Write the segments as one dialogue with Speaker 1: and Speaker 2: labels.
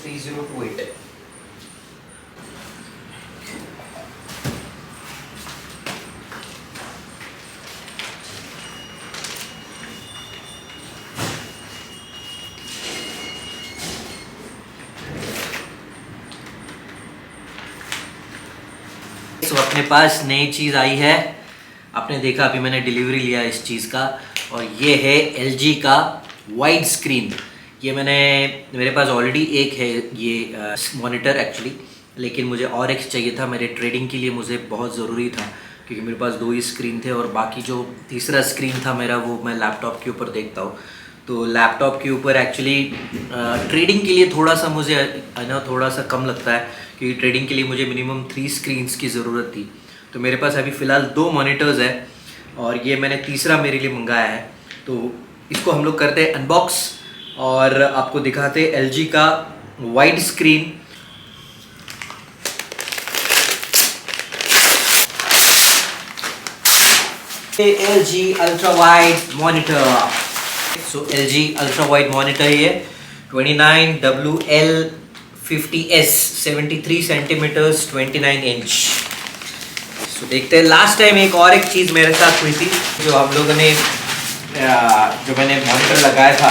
Speaker 1: 3028। तो अपने पास नई चीज़ आई है, आपने देखा अभी मैंने डिलीवरी लिया इस चीज़ का, और ये है LG का वाइड स्क्रीन। ये मेरे पास ऑलरेडी एक है ये मॉनिटर एक्चुअली, लेकिन मुझे और एक चाहिए था मेरे ट्रेडिंग के लिए, मुझे बहुत ज़रूरी था क्योंकि मेरे पास 2 ही स्क्रीन थे और बाकी जो तीसरा स्क्रीन था मेरा वो मैं लैपटॉप के ऊपर देखता हूँ। तो लैपटॉप के ऊपर एक्चुअली ट्रेडिंग के लिए थोड़ा सा मुझे थोड़ा सा कम लगता है क्योंकि ट्रेडिंग के लिए मुझे मिनिमम 3 स्क्रीन्स की ज़रूरत थी। तो मेरे पास अभी फ़िलहाल 2 मॉनिटर्स है और ये मैंने तीसरा मेरे लिए मंगाया है। तो इसको हम लोग करते हैं अनबॉक्स और आपको दिखाते हैं LG का wide screen. LG ultra wide monitor. So LG ultra wide monitor ये 29WL50S 73 सेंटीमीटर्स 29 इंच। सो देखते हैं। लास्ट टाइम एक चीज़ मेरे साथ हुई थी, जो हम लोगों ने जो मैंने मॉनिटर लगाया था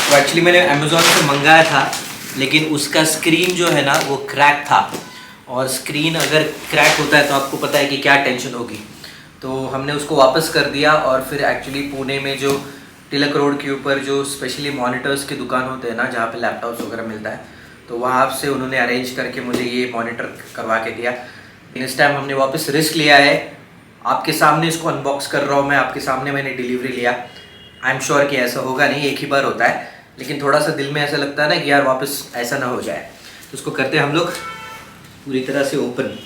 Speaker 1: तो एक्चुअली मैंने अमेज़ॉन से मंगाया था, लेकिन उसका स्क्रीन जो है ना वो क्रैक था, और स्क्रीन अगर क्रैक होता है तो आपको पता है कि क्या टेंशन होगी। तो हमने उसको वापस कर दिया और फिर एक्चुअली पुणे में जो तिलक रोड के ऊपर जो स्पेशली मॉनिटर्स की दुकान होते हैं ना, जहाँ पे लैपटॉप्स वगैरह मिलता है, तो वहाँ से उन्होंने अरेंज करके मुझे ये मॉनिटर करवा के दिया। इस टाइम हमने वापस रिस्क लिया है, आपके सामने इसको अनबॉक्स कर रहा हूँ मैं, आपके सामने मैंने डिलीवरी लिया। आई एम श्योर कि ऐसा होगा नहीं, एक ही बार होता है, लेकिन थोड़ा सा दिल में ऐसा लगता है ना कि यार वापस ऐसा ना हो जाए। तो उसको करते हैं हम लोग पूरी तरह से ओपन।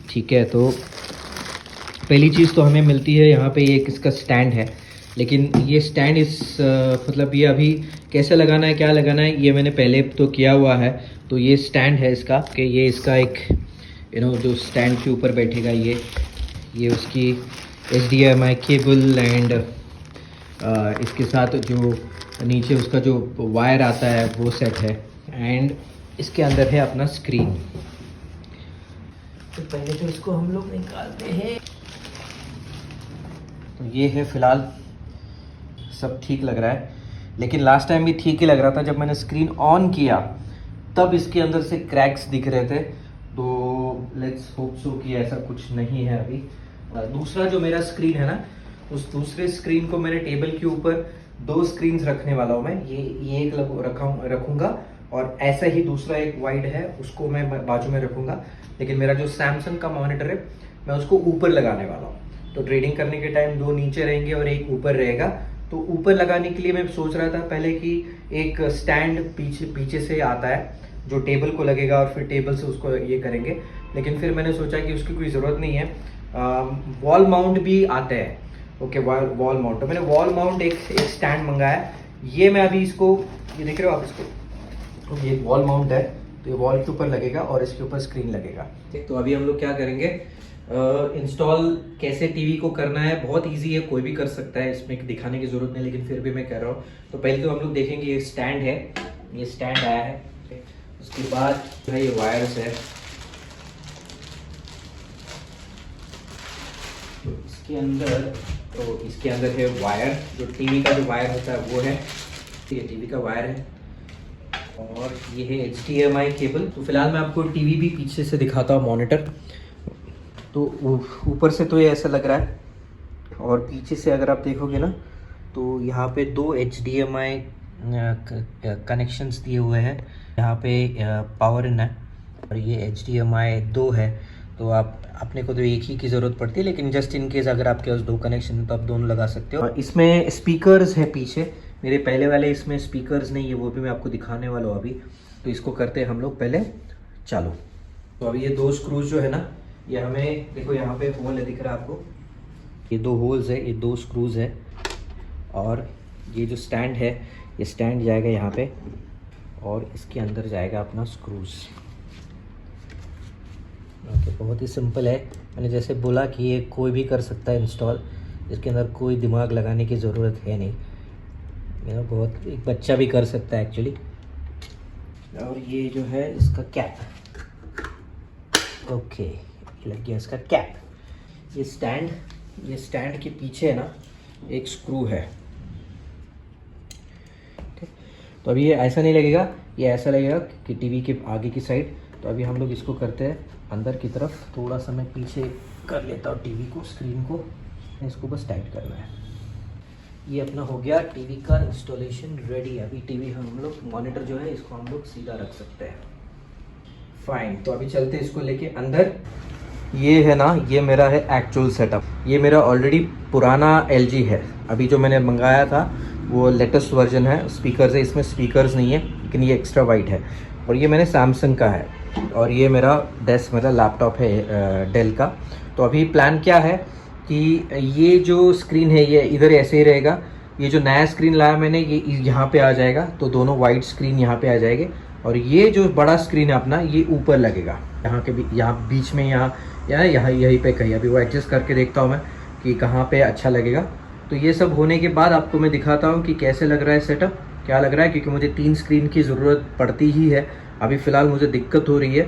Speaker 1: ठीक है, तो पहली चीज़ तो हमें मिलती है यहाँ पे एक इसका स्टैंड है, लेकिन ये स्टैंड मतलब ये अभी कैसे लगाना है, क्या लगाना है, ये मैंने पहले तो किया हुआ है। तो ये स्टैंड है इसका, कि ये इसका एक जो स्टैंड के ऊपर बैठेगा, ये उसकी HDMI केबल एंड इसके साथ जो नीचे उसका जो वायर आता है वो सेट है, एंड इसके अंदर है अपना स्क्रीन। तो पहले तो इसको हम लोग निकालते हैं। तो ये है, फिलहाल सब ठीक लग रहा है, लेकिन लास्ट टाइम भी ठीक ही लग रहा था। जब मैंने स्क्रीन ऑन किया तब इसके अंदर से क्रैक्स दिख रहे थे। तो लेट्स होप सो कि ऐसा कुछ नहीं है अभी। दूसरा जो मेरा स्क्रीन है ना, उस दूसरे स्क्रीन को मैंने टेबल के ऊपर 2 स्क्रीन्स रखने वाला हूँ मैं। ये एक रखूँगा और ऐसा ही दूसरा एक वाइड है उसको मैं बाजू में रखूँगा। लेकिन मेरा जो सैमसंग का मॉनिटर है मैं उसको ऊपर लगाने वाला हूँ। तो ट्रेडिंग करने के टाइम 2 नीचे रहेंगे और एक ऊपर रहेगा। तो ऊपर लगाने के लिए मैं सोच रहा था पहले कि एक स्टैंड पीछे से आता है जो टेबल को लगेगा और फिर टेबल से उसको ये करेंगे, लेकिन फिर मैंने सोचा कि उसकी कोई ज़रूरत नहीं है। वॉल माउंट भी आते हैं। ओके, वॉल माउंट, तो मैंने वॉल माउंट एक स्टैंड मंगाया। ये मैं अभी इसको, ये देख रहे हो आप इसको, तो ये वॉल माउंट है, तो ये वॉल के ऊपर लगेगा और इसके ऊपर स्क्रीन लगेगा। ठीक, तो अभी हम लोग क्या करेंगे, इंस्टॉल कैसे टीवी को करना है। बहुत इजी है, कोई भी कर सकता है, इसमें दिखाने की ज़रूरत नहीं, लेकिन फिर भी मैं कह रहा हूँ। तो पहले तो हम लोग देखेंगे, ये स्टैंड है, ये स्टैंड आया है। उसके बाद जो है ये वायर्स है, तो इसके अंदर है वायर, जो टीवी का जो वायर होता है वो है, ये टीवी का वायर है, और ये है HDMI केबल। तो फिलहाल मैं आपको टीवी भी पीछे से दिखाता हूँ, मॉनिटर। तो ऊपर से तो ये ऐसा लग रहा है, और पीछे से अगर आप देखोगे ना तो यहाँ पे 2 HDMI कनेक्शंस दिए हुए हैं। यहाँ पे पावर इन है और ये HDMI 2 है। तो आप अपने को तो एक ही की ज़रूरत पड़ती है, लेकिन जस्ट इन केस अगर आपके पास 2 कनेक्शन है तो आप दोनों लगा सकते हो। इसमें स्पीकर्स है पीछे, मेरे पहले वाले इसमें स्पीकर्स नहीं है, वो भी मैं आपको दिखाने वाला हूँ अभी। तो इसको करते हैं हम लोग पहले चालू। तो अभी ये 2 स्क्रूज जो है ना, ये हमें देखो यहाँ पे होल है, दिख रहा है आपको, ये 2 होल्स है, ये 2 स्क्रूज है, और ये जो स्टैंड है, ये स्टैंड जाएगा यहाँ पे और इसके अंदर जाएगा अपना स्क्रूज। ओके, बहुत ही सिंपल है। मैंने जैसे बोला कि ये कोई भी कर सकता है इंस्टॉल, इसके अंदर कोई दिमाग लगाने की ज़रूरत है नहीं, बहुत एक बच्चा भी कर सकता है एक्चुअली। और ये जो है इसका कैप, ओके लग गया इसका कैप। ये स्टैंड के पीछे है ना एक स्क्रू है, तो अभी ये ऐसा नहीं लगेगा, ये ऐसा लगेगा कि टीवी के आगे की साइड। तो अभी हम लोग इसको करते हैं अंदर की तरफ, थोड़ा सा मैं पीछे कर लेता हूँ टीवी को, स्क्रीन को, इसको बस टाइट करना है। ये अपना हो गया टीवी का इंस्टॉलेशन रेडी। अभी टीवी हम लोग मॉनिटर जो है इसको हम लोग सीधा रख सकते हैं। फाइन, तो अभी चलते हैं इसको लेके अंदर। ये है ना, ये मेरा है एक्चुअल सेटअप। ये मेरा ऑलरेडी पुराना LG है, अभी जो मैंने मंगाया था वो लेटेस्ट वर्जन है। स्पीकर्स है, इसमें स्पीकर्स नहीं है लेकिन ये एक्स्ट्रा वाइट है। और ये मैंने सैमसंग का है। और ये मेरा मेरा लैपटॉप है डेल का। तो अभी प्लान क्या है कि ये जो स्क्रीन है ये इधर ऐसे ही रहेगा। ये जो नया स्क्रीन लाया मैंने ये यहाँ पे आ जाएगा, तो दोनों वाइट स्क्रीन यहाँ पे आ जाएंगे। और ये जो बड़ा स्क्रीन है अपना ये ऊपर लगेगा, यहाँ के भी, यहाँ बीच में, यहाँ यहीं पे कहीं। अभी वो एडजस्ट करके देखता हूँ मैं कि कहाँ पे अच्छा लगेगा। तो ये सब होने के बाद आपको मैं दिखाता हूँ कि कैसे लग रहा है सेटअप, क्या लग रहा है, क्योंकि मुझे 3 स्क्रीन की ज़रूरत पड़ती ही है। अभी फ़िलहाल मुझे दिक्कत हो रही है,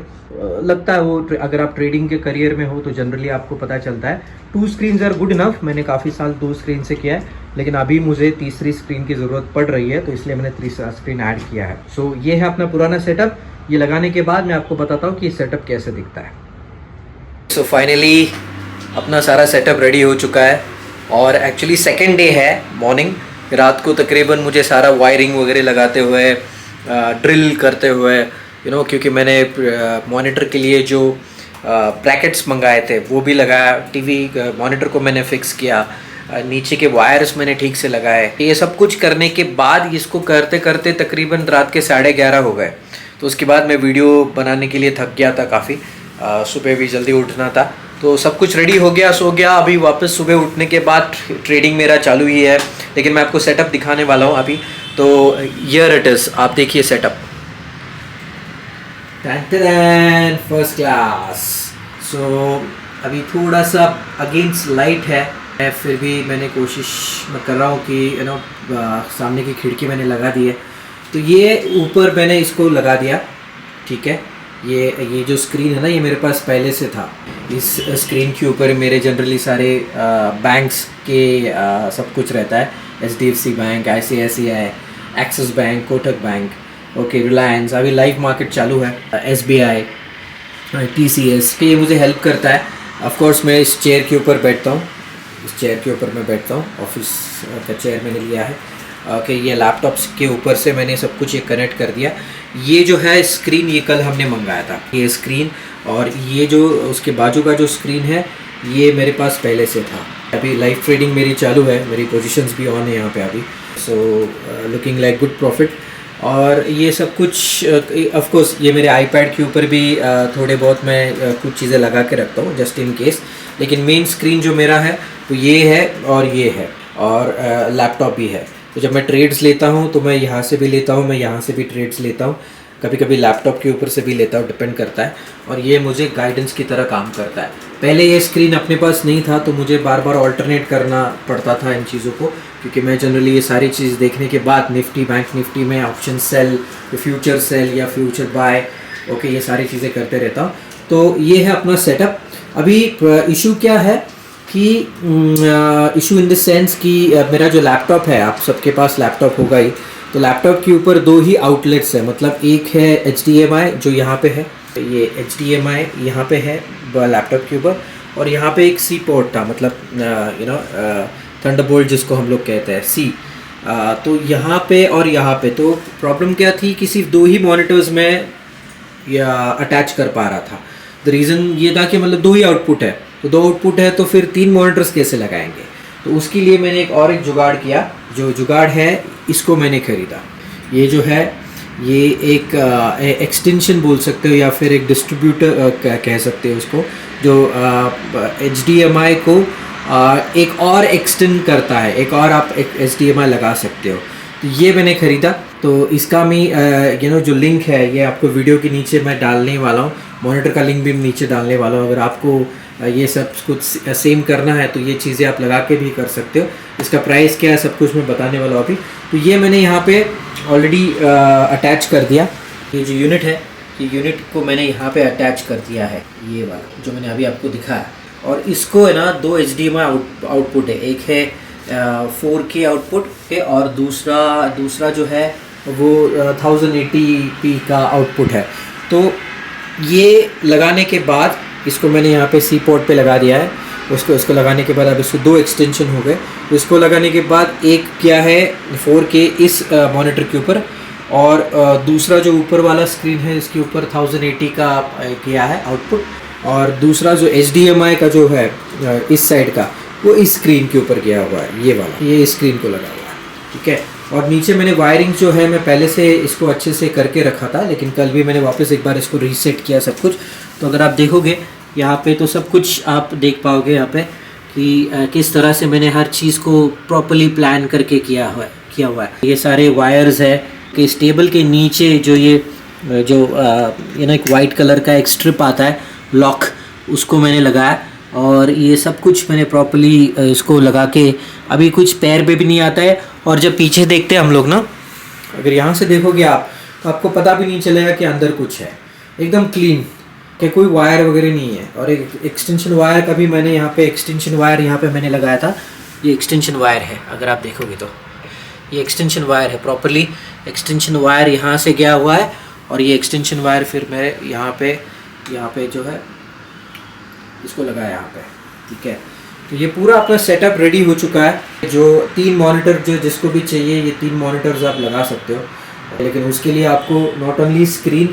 Speaker 1: लगता है वो अगर आप ट्रेडिंग के करियर में हो तो जनरली आपको पता चलता है 2 स्क्रीन्स आर गुड इनफ। मैंने काफ़ी साल 2 स्क्रीन से किया है, लेकिन अभी मुझे तीसरी स्क्रीन की ज़रूरत पड़ रही है, तो इसलिए मैंने तीसरा स्क्रीन ऐड किया है। सो ये है अपना पुराना सेटअप। ये लगाने के बाद मैं आपको बताता हूँ कि सेटअप कैसे दिखता है। सो फाइनली अपना सारा सेटअप रेडी हो चुका है। और एक्चुअली सेकेंड डे है, मॉर्निंग, रात को तकरीबन मुझे सारा वायरिंग वगैरह लगाते हुए, ड्रिल करते हुए, क्योंकि मैंने मॉनिटर के लिए जो ब्रैकेट्स मंगाए थे वो भी लगाया, टीवी मॉनिटर को मैंने फिक्स किया, नीचे के वायर्स मैंने ठीक से लगाए। ये सब कुछ करने के बाद इसको करते करते तकरीबन रात के 11:30 हो गए। तो उसके बाद मैं वीडियो बनाने के लिए थक गया था काफ़ी, सुबह भी जल्दी उठना था। तो सब कुछ रेडी हो गया, सो गया। अभी वापस सुबह उठने के बाद ट्रेडिंग मेरा चालू ही है, लेकिन मैं आपको सेटअप दिखाने वाला हूँ अभी। तो हियर इट इज़, आप देखिए सेटअप, फर्स्ट क्लास। सो अभी थोड़ा सा अगेंस्ट लाइट है, फिर भी मैंने कोशिश कर रहा हूँ कि सामने की खिड़की मैंने लगा दी है। तो ये ऊपर मैंने इसको लगा दिया, ठीक है। ये जो स्क्रीन है ना, ये मेरे पास पहले से था। इस स्क्रीन के ऊपर मेरे जनरली सारे बैंक्स के सब कुछ रहता है, HDFC bank, ICICI, axis bank, Kotak bank, okay, Reliance, अभी लाइव मार्केट चालू है, SBI, TCS, कि ये मुझे हेल्प करता है। ऑफ कोर्स मैं इस चेयर के ऊपर बैठता हूँ, इस चेयर के ऊपर मैं बैठता हूँ, ऑफिस का चेयर मैंने लिया है। ओके, ये लैपटॉप के ऊपर से मैंने सब कुछ ये कनेक्ट कर दिया। ये जो है स्क्रीन, ये कल हमने मंगाया था, ये स्क्रीन। और ये जो उसके बाजू का जो स्क्रीन है ये मेरे पास पहले से था। अभी लाइव ट्रेडिंग मेरी चालू है, मेरी पोजीशंस भी ऑन है यहाँ पे अभी। So looking like good profit. और ये सब कुछ ऑफ कोर्स ये मेरे आईपैड के ऊपर भी थोड़े बहुत मैं कुछ चीज़ें लगा के रखता हूँ जस्ट इन केस। लेकिन मेन स्क्रीन जो मेरा है तो ये है और ये है, और लैपटॉप भी है। तो जब मैं ट्रेड्स लेता हूँ तो मैं यहाँ से भी लेता हूँ, मैं यहाँ से भी ट्रेड्स लेता हूँ, कभी कभी लैपटॉप के ऊपर से भी लेता हूँ, डिपेंड करता है। और ये मुझे गाइडेंस की तरह काम करता है। पहले ये स्क्रीन अपने पास नहीं था तो मुझे बार बार ऑल्टरनेट करना पड़ता था इन चीज़ों को, क्योंकि मैं जनरली ये सारी चीज़ देखने के बाद निफ्टी, बैंक निफ्टी में ऑप्शन सेल, फ्यूचर सेल या फ्यूचर बाय, ओके, ये सारी चीज़ें करते रहता हूँ। तो ये है अपना सेटअप। अभी इशू क्या है कि इशू इन द सेंस कि मेरा जो लैपटॉप है, आप सबके पास लैपटॉप होगा ही, तो लैपटॉप के ऊपर 2 ही आउटलेट्स है। मतलब एक है HDMI जो यहाँ पे है, ये HDMI यहाँ पे है लैपटॉप के ऊपर, और यहाँ पे एक C पोर्ट था, मतलब थंडरबोल्ट जिसको हम लोग कहते हैं, C। तो यहाँ पे और यहाँ पे तो प्रॉब्लम क्या थी कि सिर्फ 2 ही मॉनिटर्स में या अटैच कर पा रहा था। द रीज़न ये था कि मतलब 2 ही आउटपुट है, तो 2 आउटपुट है तो फिर 3 मॉनिटर्स कैसे लगाएंगे। तो उसके लिए मैंने एक जुगाड़ किया। जो जुगाड़ है इसको मैंने ख़रीदा। ये जो है ये एक एक्सटेंशन बोल सकते हो या फिर एक डिस्ट्रीब्यूटर कह सकते हो उसको, जो HDMI को एक और एक्सटेंड करता है, एक और आप एक HDMI लगा सकते हो। तो ये मैंने ख़रीदा। तो इसका मैं जो लिंक है ये आपको वीडियो के नीचे मैं डालने वाला हूँ। मॉनिटर का लिंक भी मैं नीचे डालने वाला हूँ। अगर आपको ये सब कुछ सेम करना है तो ये चीज़ें आप लगा के भी कर सकते हो। इसका प्राइस क्या है सब कुछ मैं बताने वाला हूँ अभी। तो ये मैंने यहाँ पे ऑलरेडी अटैच कर दिया। ये जो यूनिट है, ये यूनिट को मैंने यहाँ पे अटैच कर दिया है, ये वाला जो मैंने अभी आपको दिखाया। और इसको है ना 2 HDMI आउटपुट है। एक है 4K आउटपुट है और दूसरा जो है वो 1080p का आउटपुट है। तो ये लगाने के बाद इसको मैंने यहाँ पे सी पोर्ट पे लगा दिया है। उसको लगाने के बाद अब इसको 2 एक्सटेंशन हो गए। तो इसको लगाने के बाद एक क्या है 4K इस मॉनिटर के ऊपर, और दूसरा जो ऊपर वाला स्क्रीन है इसके ऊपर 1080 का किया है आउटपुट, और दूसरा जो HDMI का जो है इस साइड का वो इस स्क्रीन के ऊपर किया हुआ है, ये वाला, ये स्क्रीन को लगा हुआ है, ठीक है। और नीचे मैंने वायरिंग जो है मैं पहले से इसको अच्छे से करके रखा था, लेकिन कल भी मैंने वापस एक बार इसको रीसेट किया सब कुछ। तो अगर आप देखोगे यहाँ पे तो सब कुछ आप देख पाओगे यहाँ पे कि किस तरह से मैंने हर चीज़ को प्रॉपर्ली प्लान करके किया हुआ है। ये सारे वायर्स है कि इस टेबल के नीचे जो ये जो एक वाइट कलर का एक स्ट्रिप आता है लॉक, उसको मैंने लगाया। और ये सब कुछ मैंने प्रॉपर्ली इसको लगा के, अभी कुछ पैर पे भी नहीं आता है। और जब पीछे देखते हैं हम लोग ना, अगर यहाँ से देखोगे आप तो आपको पता भी नहीं चलेगा कि अंदर कुछ है, एकदम क्लीन, कि कोई वायर वगैरह नहीं है। और एक एक्सटेंशन वायर का भी मैंने यहाँ पे एक्सटेंशन वायर यहाँ पे मैंने लगाया था। ये एक्सटेंशन वायर है, अगर आप देखोगे तो ये एक्सटेंशन वायर है, प्रॉपर्ली एक्सटेंशन वायर यहाँ से गया हुआ है। और ये एक्सटेंशन वायर फिर मैं यहाँ पे जो है इसको लगाया यहाँ पे, ठीक है। तो ये पूरा अपना सेटअप रेडी हो चुका है। जो 3 मॉनिटर जो जिसको भी चाहिए ये 3 मॉनिटर्स आप लगा सकते हो, लेकिन उसके लिए आपको नॉट ओनली स्क्रीन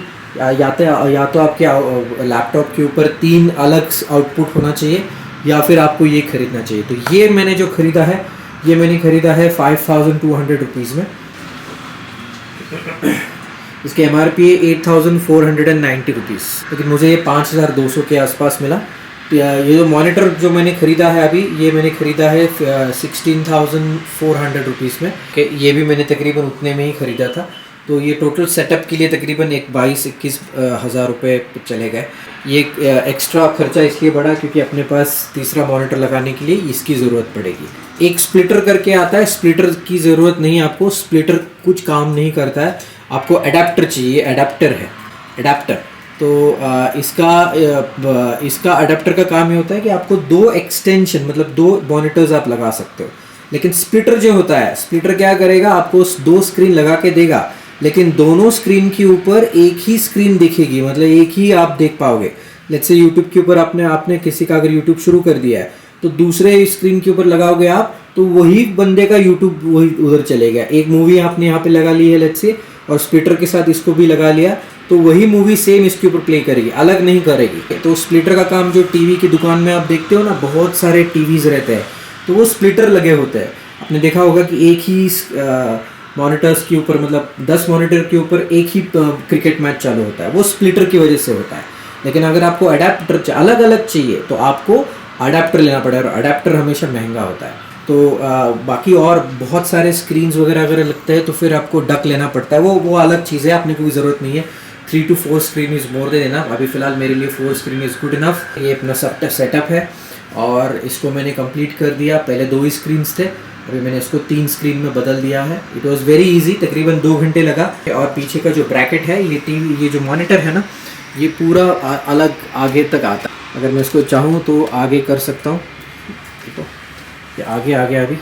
Speaker 1: या तो आपके लैपटॉप के ऊपर 3 अलग आउटपुट होना चाहिए, या फिर आपको ये खरीदना चाहिए। तो ये मैंने जो खरीदा है, ये मैंने खरीदा है 5200 रुपीज़ में। इसके MRP है 8490 रुपीज़, लेकिन मुझे ये 5200 के आसपास मिला। ये जो मॉनिटर जो मैंने ख़रीदा है अभी, ये मैंने ख़रीदा है 16,400 रुपीज़ में, कि ये भी मैंने तकरीबन उतने में ही ख़रीदा था। तो ये टोटल सेटअप के लिए तकरीबन 22-21 हज़ार रुपये चले गए। ये एक्स्ट्रा खर्चा इसलिए बढ़ा क्योंकि अपने पास तीसरा मॉनिटर लगाने के लिए इसकी ज़रूरत पड़ेगी। एक स्प्लिटर करके आता है, स्प्लिटर की ज़रूरत नहीं आपको, स्प्लिटर कुछ काम नहीं करता है, आपको अडेप्टर चाहिए। अडेप्टर तो इसका अडेप्टर का काम ये होता है कि आपको 2 एक्सटेंशन मतलब 2 मॉनिटर्स आप लगा सकते हो। लेकिन स्प्लिटर जो होता है, स्प्लिटर क्या करेगा, आपको 2 स्क्रीन लगा के देगा, लेकिन दोनों स्क्रीन के ऊपर एक ही स्क्रीन दिखेगी, मतलब एक ही आप देख पाओगे। लेट्स से यूट्यूब के ऊपर आपने किसी का अगर यूट्यूब शुरू कर दिया है, तो दूसरे स्क्रीन के ऊपर लगाओगे आप, तो वही बंदे का यूट्यूब वही उधर चलेगा। एक मूवी आपने यहाँ पे लगा ली है लेट्स से, और स्प्लिटर के साथ इसको भी लगा लिया, तो वही मूवी सेम इसके ऊपर प्ले करेगी, अलग नहीं करेगी। तो स्प्लिटर का काम जो टीवी की दुकान में आप देखते हो ना, बहुत सारे टीवीज रहते हैं, तो वो स्प्लिटर लगे होते हैं। आपने देखा होगा कि एक ही मॉनिटर्स के ऊपर, मतलब 10 मॉनिटर के ऊपर एक ही क्रिकेट मैच चालू होता है, वो स्प्लिटर की वजह से होता है। लेकिन अगर आपको अडेप्टर अलग अलग चाहिए तो आपको अडेप्टर लेना पड़ेगा, और अडेप्टर हमेशा महंगा होता है। तो बाकी और बहुत सारे स्क्रीन्स वगैरह अगर लगते हैं तो फिर आपको डक लेना पड़ता है, वो अलग चीज़ है, आपने कोई ज़रूरत नहीं है। 3 to 4 screen is more than enough. अभी फ़िलहाल मेरे लिए 4 स्क्रीन इज़ गुड इनफ। ये अपना सेटअप है और इसको मैंने कंप्लीट कर दिया। पहले 2 ही स्क्रीन्स थे, अभी मैंने इसको 3 स्क्रीन में बदल दिया है। इट वाज़ वेरी इजी, तकरीबन 2 घंटे लगा। और पीछे का जो ब्रैकेट है, ये जो मॉनिटर है ना, ये पूरा अलग आगे तक आता है। अगर मैं इसको चाहूँ तो आगे कर सकता हूँ, देखो ये आगे अभी,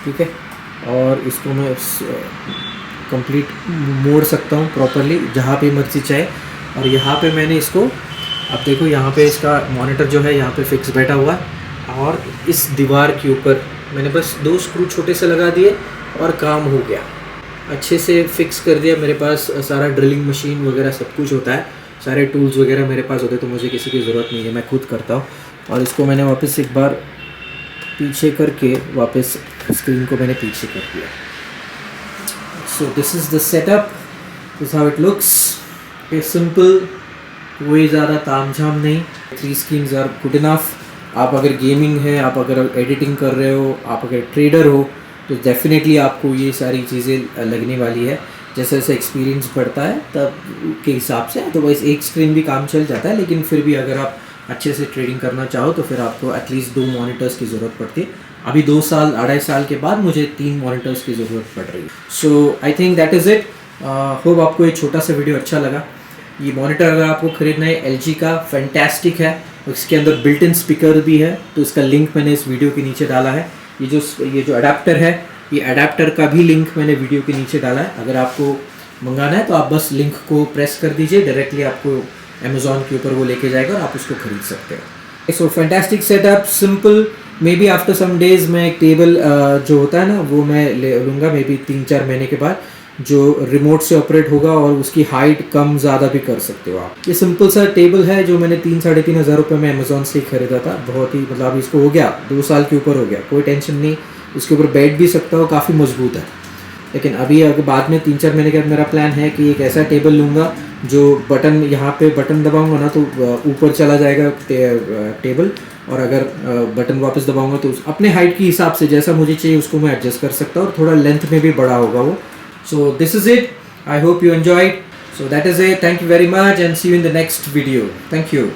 Speaker 1: ठीक है। और इसको मैं कंप्लीट मोड़ सकता हूँ प्रॉपरली जहाँ पे मर्जी चाहे। और यहाँ पे मैंने इसको, अब देखो यहाँ पे इसका मॉनिटर जो है यहाँ पे फिक्स बैठा हुआ है, और इस दीवार के ऊपर मैंने बस 2 स्क्रू छोटे से लगा दिए और काम हो गया, अच्छे से फिक्स कर दिया। मेरे पास सारा ड्रिलिंग मशीन वगैरह सब कुछ होता है, सारे टूल्स वगैरह मेरे पास होते हैं, तो मुझे किसी की ज़रूरत नहीं है, मैं खुद करता हूँ। और इसको मैंने वापस एक बार पीछे करके वापस स्क्रीन को मैंने पीछे कर दिया। So this is the setup, this how it looks. Simple, कोई ज़्यादा तामझाम नहीं। 3 स्क्रीन्स आर गुड इनफ। आप अगर गेमिंग है, आप अगर एडिटिंग कर रहे हो, आप अगर ट्रेडर हो, तो डेफिनेटली आपको ये सारी चीज़ें लगने वाली है। जैसे जैसे एक्सपीरियंस बढ़ता है तब के हिसाब से, अदरवाइज एक स्क्रीन भी काम चल जाता है, लेकिन फिर भी अगर आप अच्छे से ट्रेडिंग करना चाहो तो फिर आपको एटलीस्ट 2 मॉनिटर्स की ज़रूरत पड़ती है। अभी 2 साल 2.5 साल के बाद मुझे 3 मॉनिटर्स की ज़रूरत पड़ रही है। So I think that is it. Hope आपको ये छोटा सा वीडियो अच्छा लगा। ये मॉनिटर अगर आपको ख़रीदना है LG का, फैंटास्टिक है। इसके अंदर बिल्ट इन स्पीकर भी है, तो इसका लिंक मैंने इस वीडियो के नीचे डाला है। ये जो अडेप्टर है, ये अडेप्टर का भी लिंक मैंने वीडियो के नीचे डाला है। अगर आपको मंगाना है तो आप बस लिंक को प्रेस कर दीजिए, डायरेक्टली आपको अमेज़ॉन के ऊपर वो लेके जाएगा और आप उसको खरीद सकते हैं। So fantastic setup, simple. May be after some days मैं एक टेबल जो होता है ना वो मैं ले लूँगा, मे बी 3-4 महीने के बाद, जो रिमोट से ऑपरेट होगा और उसकी हाइट कम ज़्यादा भी कर सकते हो आप। ये सिंपल सा टेबल है जो मैंने 3-3.5 हज़ार रुपये में अमेज़ॉन से खरीदा था। बहुत ही मतलब इसको हो गया 2 साल के ऊपर हो गया, कोई टेंशन नहीं। इसके ऊपर बैठ भी सकता हो, काफ़ी मजबूत है। लेकिन अभी अगर बाद में 3-4 महीने के बाद मेरा प्लान है कि एक ऐसा टेबल लूँगा जो बटन, यहाँ पे बटन दबाऊँगा ना तो ऊपर चला जाएगा टेबल, और अगर बटन वापस दबाऊँगा तो अपने हाइट के हिसाब से जैसा मुझे चाहिए उसको मैं एडजस्ट कर सकता हूँ, और थोड़ा लेंथ में भी बड़ा होगा वो। So this is it. I hope you enjoyed. So that is it. Thank you very much and see you in the next video. Thank you.